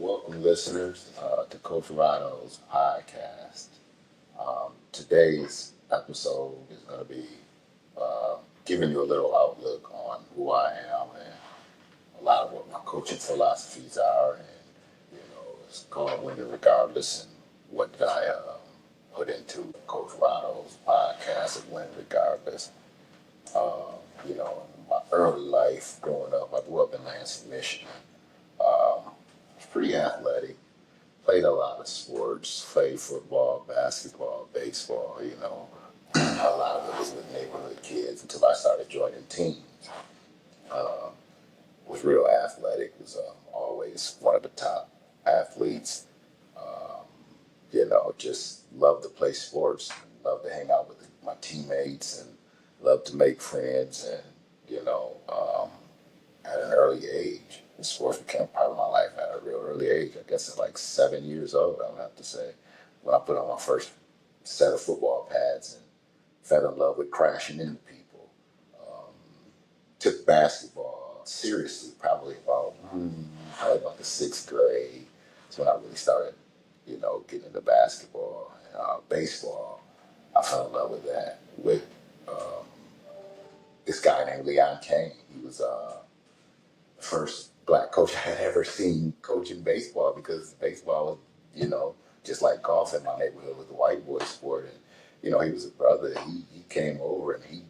welcome listeners to Coach Rodo's podcast. Today's episode is going to be giving you a little outlook on who I am and a lot of what my coaching philosophies are, and it's called Winning Regardless, and what did I put into Coach Rodo's podcast of Winning Regardless. In my early life growing up, I grew up in Lansing, Michigan. Was pretty athletic. Played a lot of sports. Played football, basketball, baseball. A lot of it was with neighborhood kids until I started joining teams. Was real athletic. Was always one of the top athletes. Just loved to play sports. Loved to hang out with my teammates and loved to make friends. And at an early age, sports became part of my life at a real early age. I guess at like 7 years old, I would have to say, when I put on my first set of football pads and fell in love with crashing into people. Took basketball seriously probably about the sixth grade. That's when I really started, getting into basketball. Baseball, I fell in love with that with this guy named Kane. He was the first black coach I had ever seen coaching baseball, because baseball was, just like golf in my neighborhood, was a white boy sport. And, he was a brother. He came over, and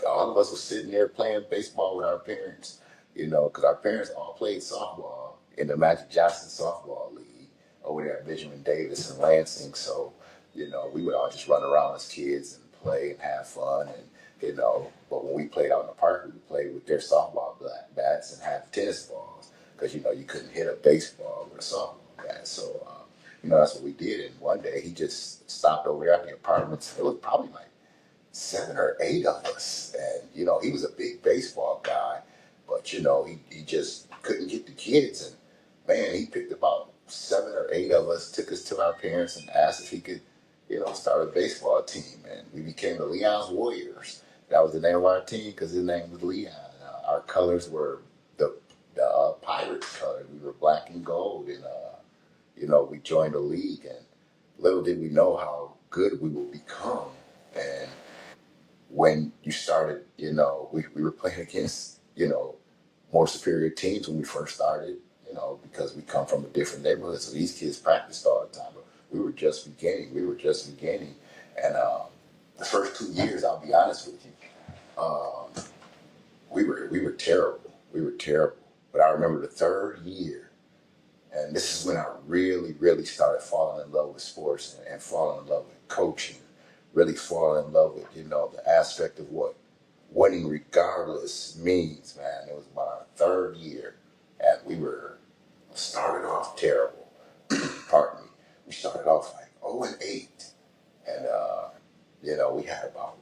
all of us were sitting there playing baseball with our parents, because our parents all played softball in the Magic Johnson softball league over there at Benjamin Davis in Lansing. So, we would all just run around as kids and play and have fun. And, but when we played out in the park, we played with their softball bats and have tennis balls, because, you couldn't hit a baseball with a softball bat. So, that's what we did. And one day he just stopped over there at the apartments. It was probably like 7 or 8 of us. And, he was a big baseball guy, but, he just couldn't get the kids. And, man, he picked about 7 or 8 of us, took us to our parents and asked if he could, start a baseball team. And we became the Leon's Warriors. That was the name of our team, because his name was Leon. Our colors were the Pirates colors. We were black and gold. And, we joined the league. And little did we know how good we would become. And when you started, we were playing against, more superior teams when we first started, because we come from a different neighborhood. So these kids practiced all the time. But we were just beginning. And the first 2 years, I'll be honest with you, we were terrible. We were terrible. But I remember the third year, and this is when I really, really started falling in love with sports and falling in love with coaching, really falling in love with, the aspect of what winning regardless means, man. It was my third year, and we started off terrible. Pardon me. We started off like 0-8. And, we had about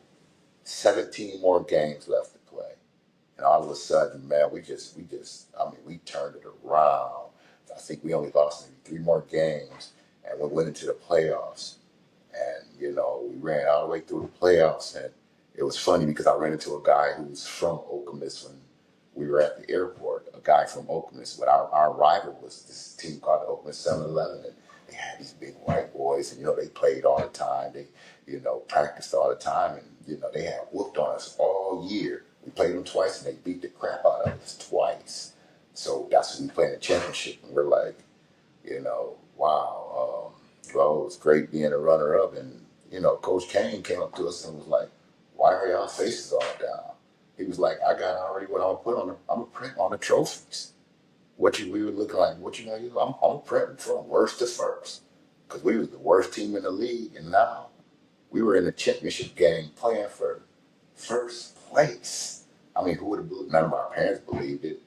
17 more games left to play. And all of a sudden, man, we turned it around. I think we only lost maybe 3 more games, and we went into the playoffs. And, we ran all the way through the playoffs. And it was funny because I ran into a guy who was from Okemos when we were at the airport, a guy from Okemos. But our rival was this team called the Okemos 7-Eleven. And they had these big white boys, and, they played all the time. They, practiced all the time. And, they had whooped on us all year. We played them twice, and they beat the crap out of us twice. So that's when we played the championship. And we're like, wow. Well, it was great being a runner-up. And, Coach Kane came up to us and was like, "Why are y'all faces all down?" He was like, "I got already what I'm gonna I'm gonna print on the trophies. We were looking like, I'm printing from worst to first, because we was the worst team in the league, and now we were in the championship game playing for first place." I mean, who would have believed? None of our parents believed it.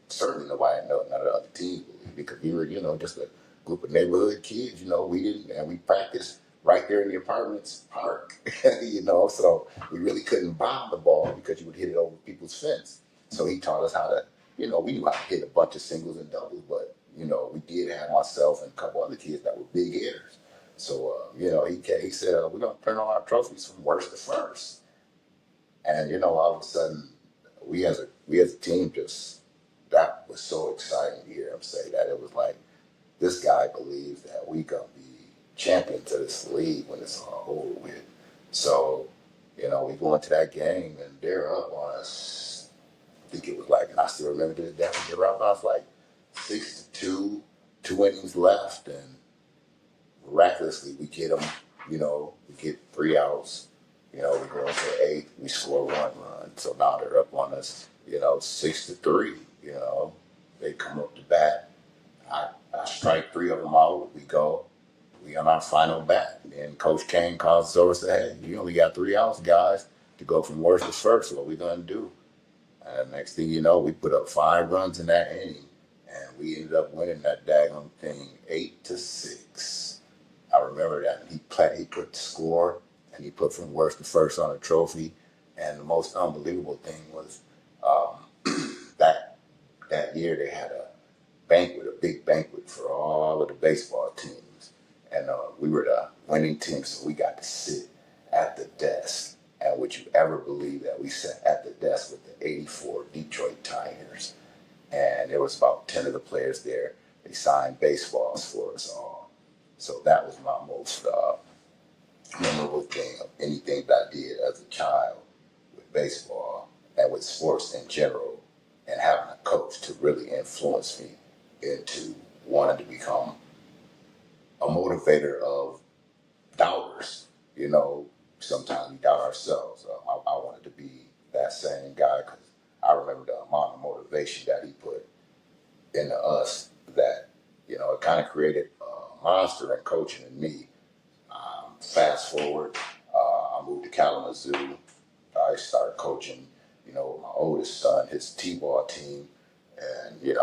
Certainly nobody, none of the other teams believed it, because we were, just a group of neighborhood kids. We didn't, and we practiced right there in the apartments park. So we really couldn't bomb the ball because you would hit it over people's fence. So he taught us how to, we knew how to hit a bunch of singles and doubles, but we did have myself and a couple other kids that were big hitters. So he said, "We're gonna print on our trophies from worst to first." And all of a sudden, we as a team, just, that was so exciting to hear him say that. It was like, this guy believes that we gonna be champions of this league when it's all over with. So, we go into that game and they're up on us. I think it was like, and I still remember the day they were up on us like 6-2, 2 innings left, and miraculously we get them. We get 3 outs. We go into the eighth, we score 1 run. So now they're up on us. 6-3. They come up to bat. I strike 3 of them out. We on our final bat. And Coach Kane calls us over and says, hey, you only got 3 outs, guys, to go from worst to first. What we going to do? And next thing you know, we put up 5 runs in that inning. And we ended up winning that daggone thing 8-6. I remember that. He put the score, and he put from worst to first on a trophy. And the most unbelievable thing was that year they had a big banquet for all of the baseball teams. And we were the winning team, so we got to sit at the desk. And would you ever believe that we sat at the desk with the '84 Detroit Tigers? And there was about 10 of the players there. They signed baseballs for us all. So that was my most memorable thing of anything that I did as a child with baseball and with sports in general, and having a coach to really influence me into wanting to become a motivator of doubters. Sometimes we doubt ourselves. I wanted to be that same guy because I remember the amount of motivation that he put into us that, it kind of created a monster in coaching in me. Fast forward, I moved to Kalamazoo. I started coaching, my oldest son, his T-ball team, and he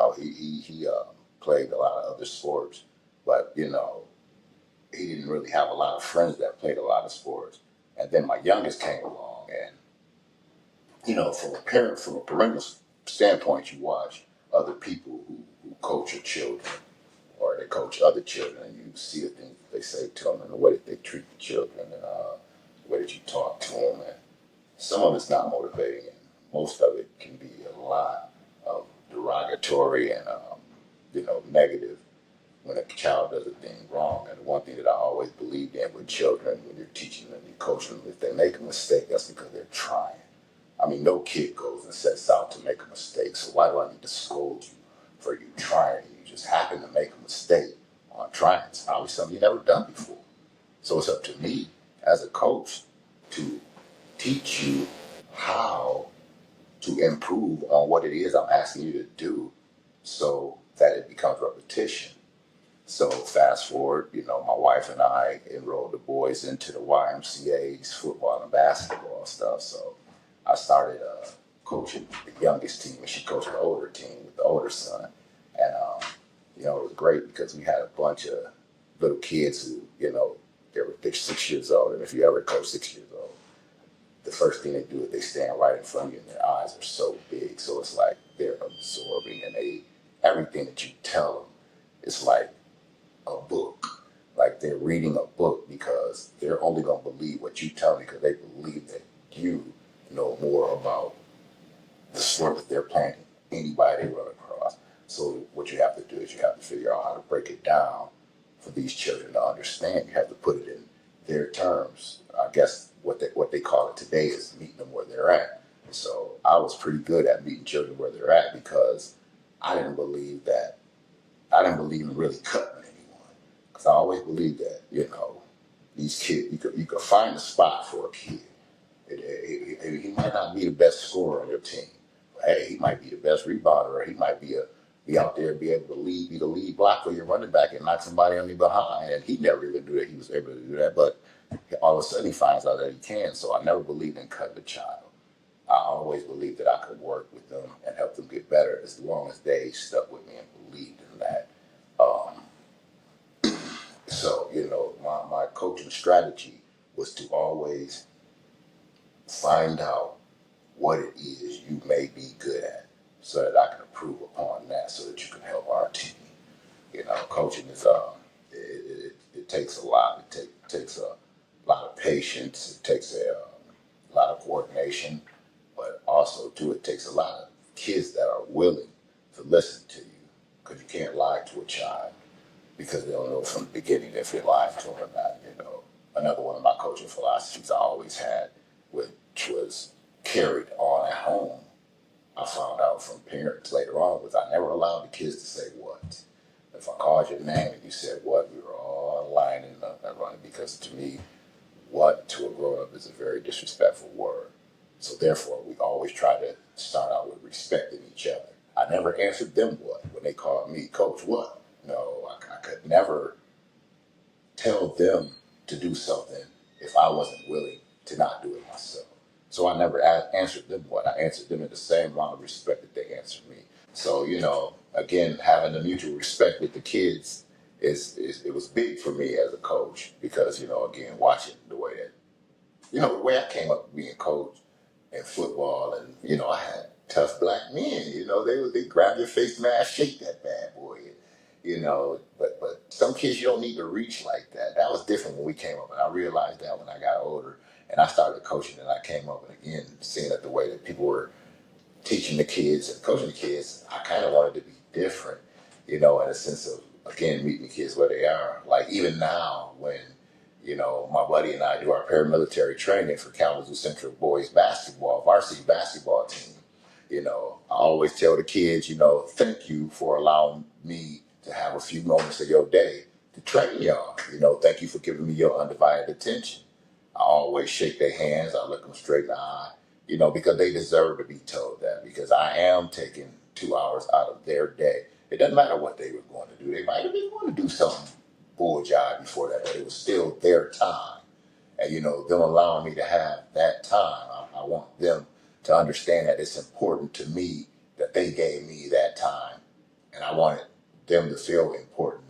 played a lot of other sports, but he didn't really have a lot of friends that played a lot of sports. And then my youngest came along, and from a parental standpoint, you watch other people who coach your children, or they coach other children, and you see the things they say to them and the way that they treat the children, and the way that you talk to them. And some of it's not motivating, and most of it can be a lot of derogatory and negative when a child does a thing wrong. And the one thing that I always believed in with children, when you're teaching them and you're coaching them, if they make a mistake, that's because they're trying. I mean, no kid goes and sets out to make a mistake, so why do I need to scold you for you trying? You just happen to make a mistake on trying. It's probably something you've never done before. So it's up to me as a coach to teach you how to improve on what it is I'm asking you to do so that it becomes repetition. So fast forward, my wife and I enrolled the boys into the YMCA's football and basketball stuff. So I started coaching the youngest team, and she coached the older team with the older son. And, it was great because we had a bunch of little kids who, they're 6 years old. And if you ever coach 6 years old, the first thing they do is they stand right in front of you, and their eyes are so big. So it's like they're absorbing, and everything that you tell them is like a book. Like they're reading a book because they're only going to believe what you tell them because they believe that you know more about the sport that they're playing than anybody they run across. So what you have to do is you have to figure out how to break it down for these children to understand. You have to put it in their terms. I guess what they call it today is meeting them where they're at. So I was pretty good at meeting children where they're at because I didn't believe in really cutting anyone. Because I always believed that, these kids, you could find a spot for a kid. He might not be the best scorer on your team. But hey, he might be the best rebounder, or he might be out there and be able to be the lead block for your running back and knock somebody on you behind. And he never even knew that he was able to do that, but all of a sudden he finds out that he can. So I never believed in cutting the child. I always believed that I could work with them and help them get better as long as they stuck with me and believed in that. Um, so, my coaching strategy was to always find out what it is you may be good at so that I can improve upon that so that you can help our team. Coaching is, it takes a lot. It takes a lot of patience. It takes a lot of coordination, but also, too, it takes a lot of kids that are willing to listen to you because you can't lie to a child. because they don't know from the beginning if you're lying to them or not. Another one of my coaching philosophies I always had, which was carried on at home, I found out from parents later on, was I never allowed the kids to say what. If I called your name and you said what, we were all lining up and running, because to me, what to a grown up is a very disrespectful word. So therefore, we always try to start out with respecting each other. I never answered them what when they called me, Coach, what? No, I could never tell them to do something if I wasn't willing to not do it myself. So I never answered them what. I answered them in the same amount of respect that they answered me. So, again, having the mutual respect with the kids it was big for me as a coach, because, again, watching the way that, the way I came up being coach in football, and, I had tough black men, they grab your face mask, shake that bad boy. But some kids you don't need to reach like that. That was different when we came up, and I realized that when I got older and I started coaching, and I came up, and again, seeing that the way that people were teaching the kids and coaching the kids, I kind of wanted to be different, in a sense of, again, meeting the kids where they are. Like even now when, my buddy and I do our paramilitary training for Kalamazoo Central boys basketball, varsity basketball team, I always tell the kids, thank you for allowing me to have a few moments of your day to train y'all. Thank you for giving me your undivided attention. I always shake their hands. I look them straight in the eye, because they deserve to be told that, because I am taking 2 hours out of their day. It doesn't matter what they were going to do. They might have been going to do something bull jive before that, but it was still their time. And, them allowing me to have that time, I want them to understand that it's important to me that they gave me that time. And I wanted them to feel important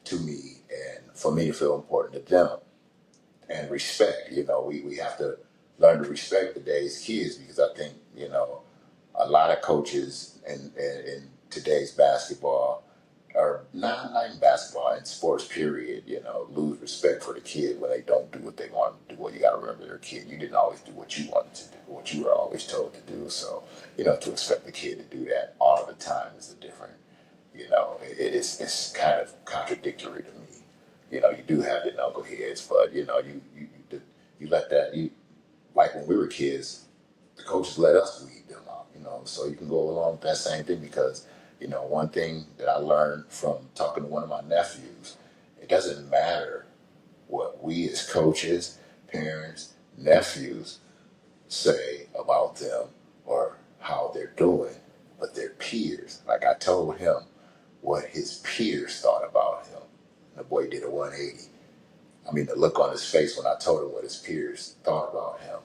to me, and for me to feel important to them. And respect, we have to learn to respect today's kids, because I think, a lot of coaches in today's basketball, or not even basketball, in sports period, lose respect for the kid when they don't do what they want to do. Well, you got to remember, they're a kid. You didn't always do what you wanted to do, what you were always told to do. So, to expect the kid to do that all the time is a different, it's kind of contradictory to me. You do have the knuckleheads, but you let that, like when we were kids, the coaches let us weed them out, so you can go along with that same thing, because, one thing that I learned from talking to one of my nephews, it doesn't matter what we as coaches, parents, nephews say about them or how they're doing, but their peers. Like I told him what his peers thought about him. The boy did a 180. I mean, the look on his face when I told him what his peers thought about him.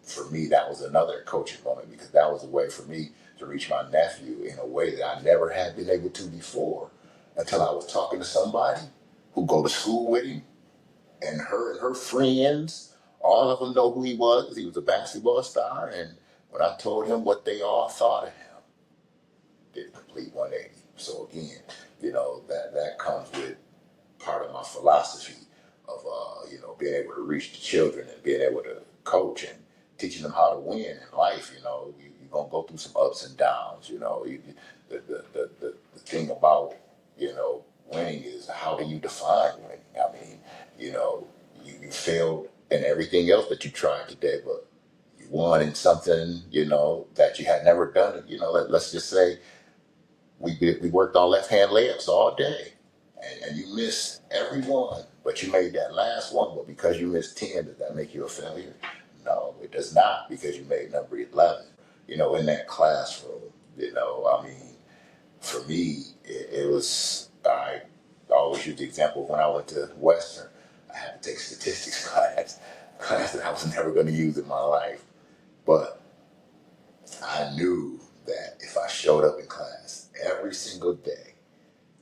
For me, that was another coaching moment, because that was a way for me to reach my nephew in a way that I never had been able to before, until I was talking to somebody who go to school with him, and her friends, all of them know who he was, 'cause he was a basketball star. And when I told him what they all thought of him, did a complete 180. So again, that comes with part of my philosophy of being able to reach the children and being able to coach and teaching them how to win in life. You're gonna go through some ups and downs. The thing about winning is, how do you define winning? I mean, you failed in everything else that you tried today, but you won in something that you had never done. Let's just say we worked on left hand layups all day, and you missed every one, but you made that last one. But because you missed 10, does that make you a failure? No, it does not, because you made number 11. In that classroom, I mean, for me, it was, I always use the example when I went to Western. I had to take statistics class that I was never going to use in my life. But I knew that if I showed up in class every single day,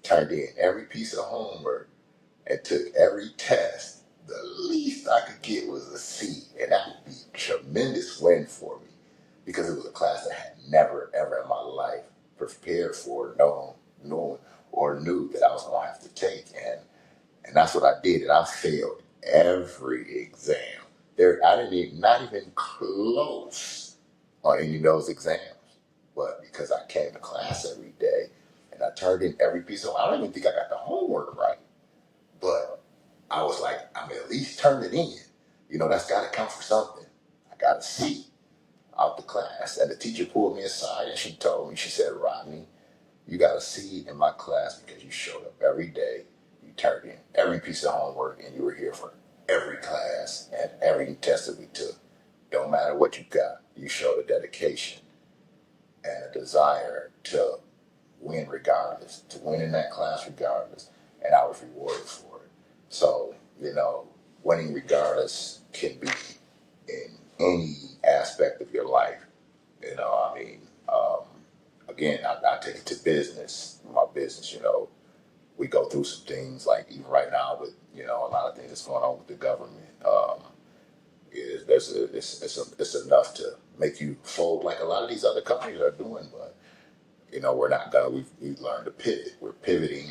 turned in every piece of homework, and took every test, the least I could get was a C. And that would be a tremendous win for me, because it was a class that I had never, ever in my life prepared for, known or knew that I was going to have to take. And that's what I did. And I failed every exam. I didn't even, not even close on any of those exams. But because I came to class every day and I turned in every piece of, I don't even think I got the homework right. turned it in. That's got to count for something. I got a C out the class. And the teacher pulled me aside and she told me, she said, Rodney, you got a C in my class because you showed up every day. You turned in every piece of homework and you were here for every class and every test that we took. Don't matter what you got, you showed a dedication and a desire to win regardless, to win in that class regardless. And I was rewarded for it. So, winning regardless can be in any aspect of your life. I mean, again, I take it to business, my business, we go through some things like even right now with, a lot of things that's going on with the government. It's enough to make you fold like a lot of these other companies are doing, but we're not gonna. We've learned to pivot. We're pivoting,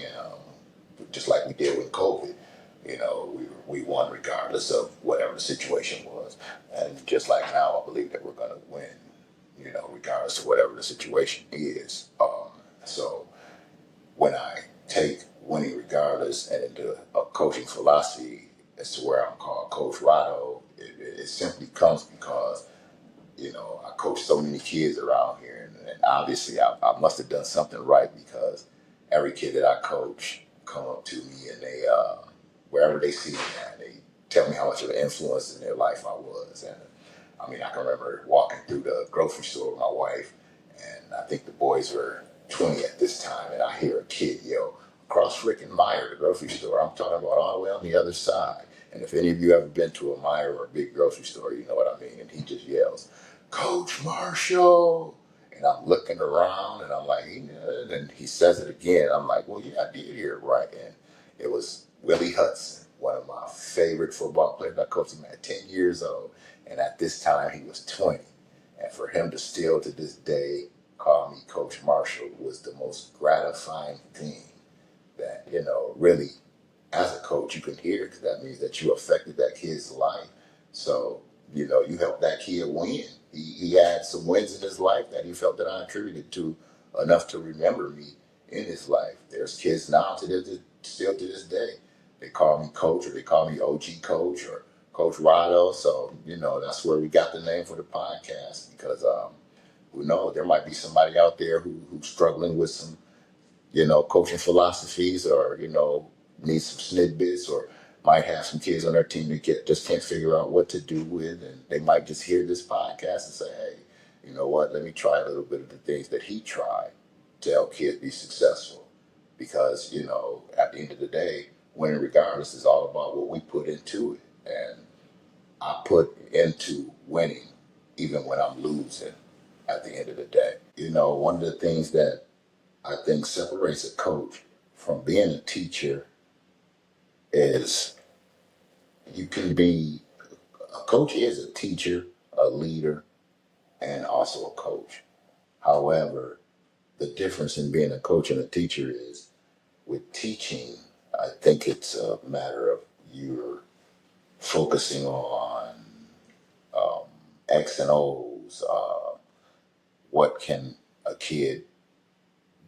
just like we did with COVID. We won regardless of whatever the situation was, and just like now, I believe that we're gonna win. Regardless of whatever the situation is. So when I take winning regardless and into a coaching philosophy as to where I'm called Coach Rodo, it simply comes because I coach so many kids around here, and obviously I must have done something right because every kid that I coach come up to me and they, wherever they see me at, they tell me how much of an influence in their life I was. And I mean, I can remember walking through the grocery store with my wife, and I think the boys were 20 at this time, and I hear a kid yell, across freaking Meyer, the grocery store. I'm talking about all the way on the other side. And if any of you ever been to a Meyer or a big grocery store, you know what I mean. And he just yells, Coach Marshall. And I'm looking around and I'm like, yeah. And he says it again. I'm like, well, yeah, I did hear it right. And it was Willie Hudson, one of my favorite football players. I coached him at 10 years old. And at this time, he was 20. And for him to still to this day call me Coach Marshall was the most gratifying thing that, really, as a coach, you can hear because that means that you affected that kid's life. So, you helped that kid win. He had some wins in his life that he felt that I attributed to enough to remember me in his life. There's kids now still to this day. They call me coach or they call me OG coach or Coach Rodo. So, that's where we got the name for the podcast because who knows, there might be somebody out there who's struggling with some, coaching philosophies or, need some snippets or might have some kids on their team that just can't figure out what to do with. And they might just hear this podcast and say, hey, you know what, let me try a little bit of the things that he tried to help kids be successful. Because, at the end of the day, winning regardless is all about what we put into it. And I put into winning even when I'm losing at the end of the day. One of the things that I think separates a coach from being a teacher is you can be a coach is a teacher, a leader, and also a coach. However, the difference in being a coach and a teacher is with teaching, I think it's a matter of you're focusing on X and O's. What can a kid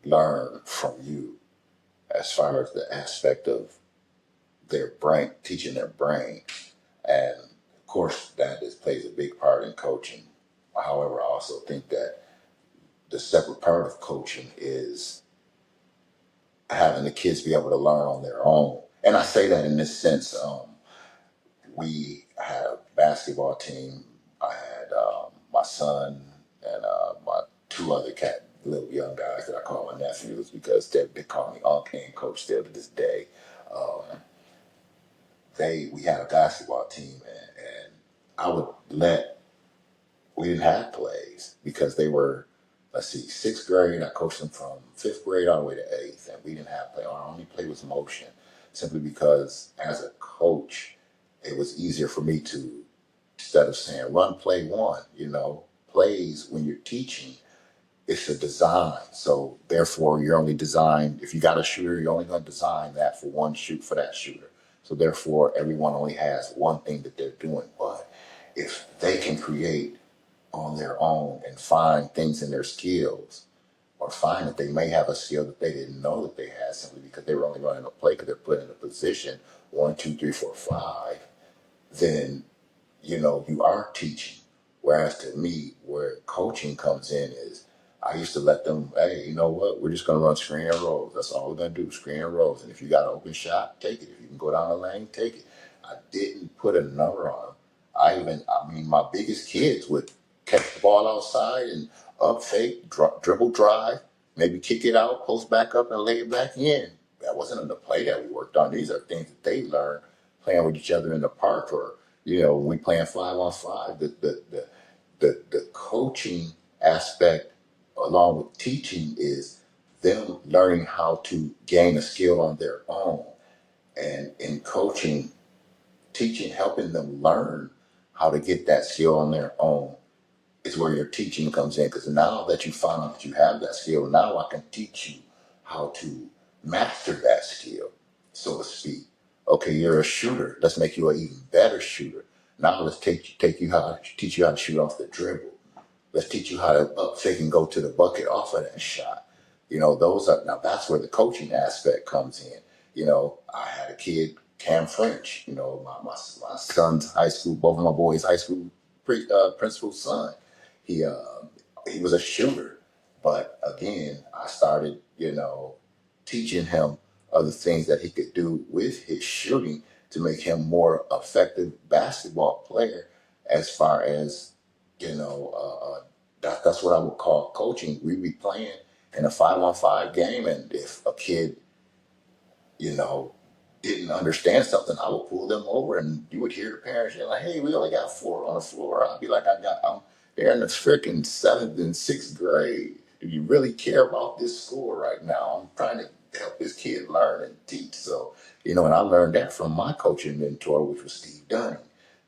learn from you as far as the aspect of their brain, teaching their brain. And of course, plays a big part in coaching. However, I also think that the separate part of coaching is having the kids be able to learn on their own. And I say that in this sense, we had a basketball team. I had my son and my two other little young guys that I call my nephews because they call me Uncle and Coach still to this day. Um, we had a basketball team and I would we didn't have plays because they were, let's see, sixth grade. I coached them from fifth grade all the way to eighth, and we didn't have play. Our only play was motion, simply because as a coach, it was easier for me to, instead of saying run play one, plays when you're teaching, it's a design. So therefore, you're only designed, if you got a shooter, you're only going to design that for one shoot for that shooter. So therefore, everyone only has one thing that they're doing. But if they can create on their own and find things in their skills or find that they may have a skill that they didn't know that they had simply because they were only running a play because they're put in a position 1, 2, 3, 4, 5. then you are teaching. Whereas to me, where coaching comes in is I used to let them, hey, you know what? We're just going to run screen and rolls. That's all we're going to do, screen and rolls. And if you got an open shot, take it. If you can go down the lane, take it. I didn't put a number on them. I mean, my biggest kids would catch the ball outside and up fake, dribble drive, maybe kick it out, post back up and lay it back in. That wasn't in the play that we worked on. These are things that they learn playing with each other in the park, or we playing 5-on-5. The coaching aspect along with teaching is them learning how to gain a skill on their own. And in coaching, teaching, helping them learn how to get that skill on their own is where your teaching comes in. Because now that you found out that you have that skill, now I can teach you how to master that skill, so to speak. Okay, you're a shooter. Let's make you an even better shooter. Now let's teach you how to shoot off the dribble. Let's teach you how to up fake and go to the bucket off of that shot. That's where the coaching aspect comes in. I had a kid, Cam French, my son's high school, both of my boys' high school principal's son. He uh, he was a shooter, but again, I started, teaching him other things that he could do with his shooting to make him more effective basketball player. As far as that's what I would call coaching. We'd be playing in a 5-on-5 game, and if a kid you know, didn't understand something, I would pull them over, and you would hear the parents yelling, like, "Hey, we only got 4 on the floor." I'd be like, I'm there in the freaking 7th and 6th grade. Do you really care about this score right now? I'm trying to help this kid learn and teach. So, and I learned that from my coaching mentor, which was Steve Dunning.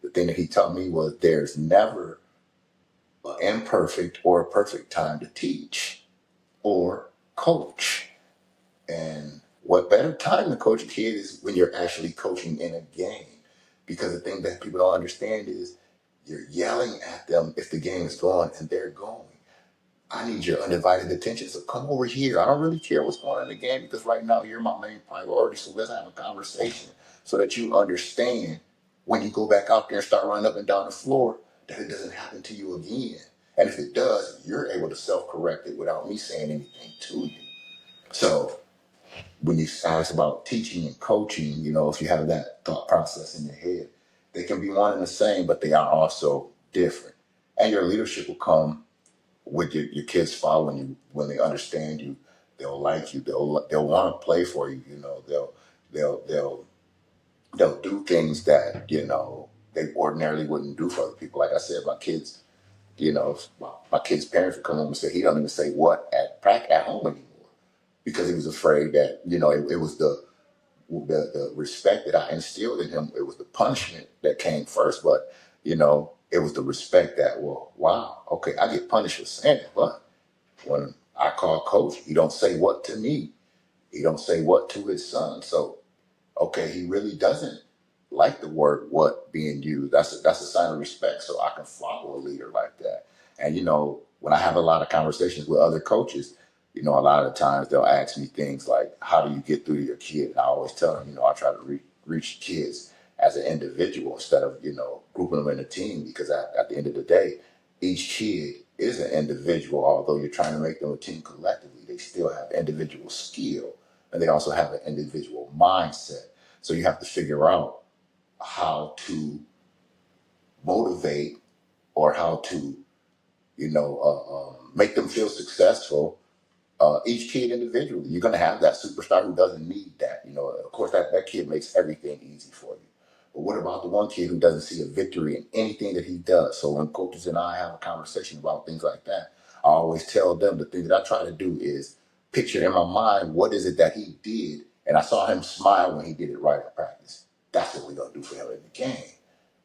The thing that he taught me was there's never an imperfect or a perfect time to teach or coach. And what better time to coach a kid is when you're actually coaching in a game. Because the thing that people don't understand is you're yelling at them if the game is going and they're going. I need your undivided attention. So come over here. I don't really care what's going on in the game because right now you're my main priority. So let's have a conversation so that you understand when you go back out there and start running up and down the floor that it doesn't happen to you again. And if it does, you're able to self-correct it without me saying anything to you. So when you ask about teaching and coaching, if you have that thought process in your head, they can be one and the same, but they are also different. And your leadership will come with your kids following you when they understand you. They'll like you. They'll want to play for you. They'll do things that they ordinarily wouldn't do for other people. Like I said, my kids, my kids' parents would come home and say he don't even say what at home anymore because he was afraid that it was the respect that I instilled in him. It was the punishment that came first, but it was the respect that, well, wow, okay, I get punished for saying it, but when I call coach, he don't say what to me. He don't say what to his son. So okay, he really doesn't like the word "what" being used. That's a sign of respect. So I can follow a leader like that. And when I have a lot of conversations with other coaches, a lot of times they'll ask me things like, "How do you get through to your kid?" And I always tell them, I try to reach kids as an individual instead of grouping them in a team, because at the end of the day, each kid is an individual. Although you're trying to make them a team collectively, they still have individual skill, and they also have an individual mindset. So you have to figure out how to motivate or how to, make them feel successful. Each kid individually, you're going to have that superstar who doesn't need that. Of course, that kid makes everything easy for you. But what about the one kid who doesn't see a victory in anything that he does? So when coaches and I have a conversation about things like that, I always tell them the thing that I try to do is picture in my mind what is it that he did, and I saw him smile when he did it right in practice. That's what we're going to do for him in the game.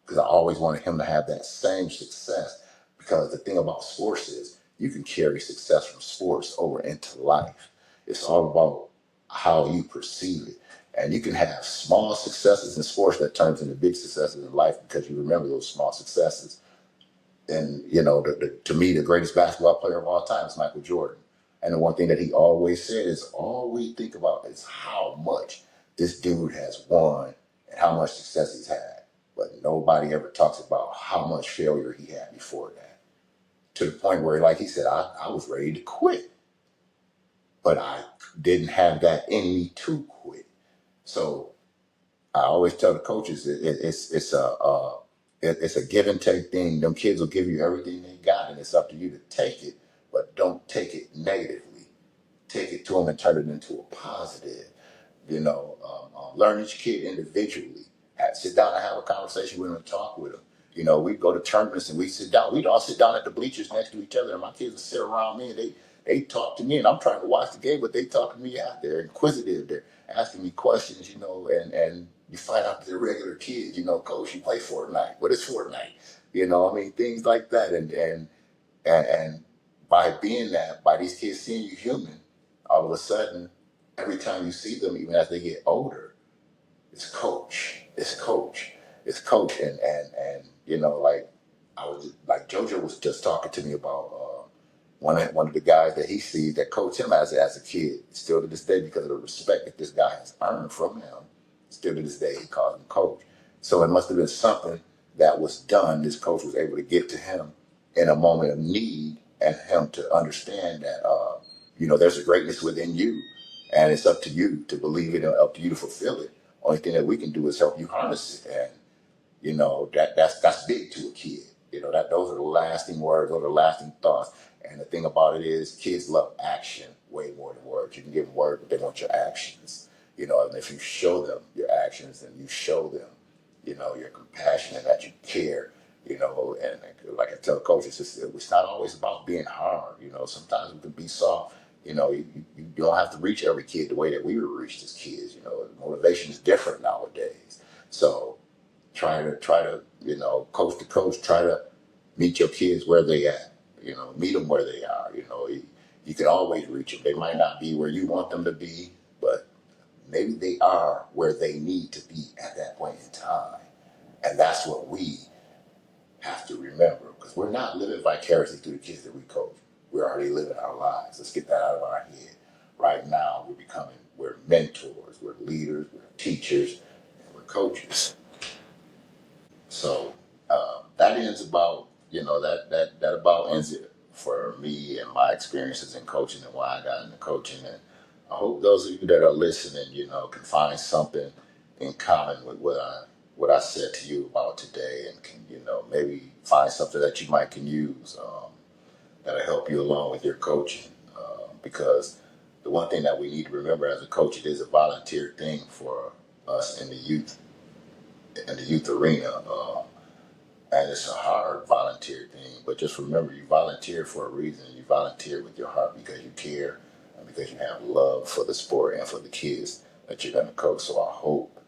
Because I always wanted him to have that same success. Because the thing about sports is you can carry success from sports over into life. It's all about how you perceive it. And you can have small successes in sports that turns into big successes in life because you remember those small successes. And, to me, the greatest basketball player of all time is Michael Jordan. And the one thing that he always said is all we think about is how much this dude has won and how much success he's had. but nobody ever talks about how much failure he had before that. To the point where, like he said, I was ready to quit, but I didn't have that in me to quit. So I always tell the coaches it's a give and take thing. Them kids will give you everything they got, and it's up to you to take it, but don't take it negatively. Take it to them and turn it into a positive. Learn each kid individually. Sit down and have a conversation with them and talk with them. We go to tournaments and we sit down. We'd all sit down at the bleachers next to each other, and my kids would sit around me and they talk to me, and I'm trying to watch the game, but they talk to me out there, inquisitive. They're asking me questions, and you find out they're regular kids. Coach, you play Fortnite. What is Fortnite? Things like that, and by being that, by these kids seeing you human, all of a sudden, every time you see them, even as they get older, it's coach, it's coach, it's coach, and like I was like JoJo was just talking to me about one of the guys that he sees that coached him as a kid. Still to this day, because of the respect that this guy has earned from him, still to this day he calls him coach. So it must have been something that was done. This coach was able to get to him in a moment of need, and him to understand that there's a greatness within you, and it's up to you to believe it and up to you to fulfill it. Only thing that we can do is help you harness it, and that's big to a kid. That those are the lasting words, those are the lasting thoughts. And the thing about it is, kids love action way more than words. You can give them words, but they want your actions. And if you show them your actions and you show them, you're compassionate, that you care, and like I tell coaches, it's not always about being hard. Sometimes we can be soft. You don't have to reach every kid the way that we were reached as kids. Motivation is different nowadays. So try to, coach to coach, try to meet your kids where they at. Meet them where they are. You can always reach them. They might not be where you want them to be, but maybe they are where they need to be at that point in time. And that's what we have to remember, because we're not living vicariously through the kids that we coach. We're already living our lives. Let's get that out of our head. Right now, we're mentors, we're leaders, we're teachers, and we're coaches. So that ends about, that about ends it for me and my experiences in coaching and why I got into coaching. And I hope those of you that are listening, can find something in common with what I said to you about today, and can, maybe find something that you might can use that'll help you along with your coaching. Because the one thing that we need to remember as a coach, it is a volunteer thing for us in the youth arena. And it's a hard volunteer thing, but just remember, you volunteer for a reason. You volunteer with your heart because you care and because you have love for the sport and for the kids that you're going to coach. So I hope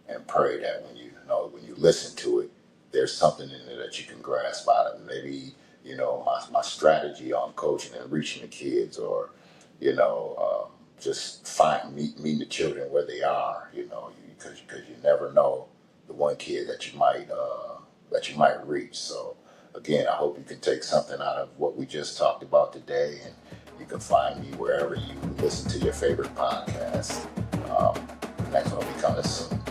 and pray that when you listen to it, there's something in it that you can grasp out of it. Maybe, my strategy on coaching and reaching the kids, or, just meeting the children where they are, because you never know the one kid that you might reach. So again, I hope you can take something out of what we just talked about today, and you can find me wherever you listen to your favorite podcast. Next one will be coming soon.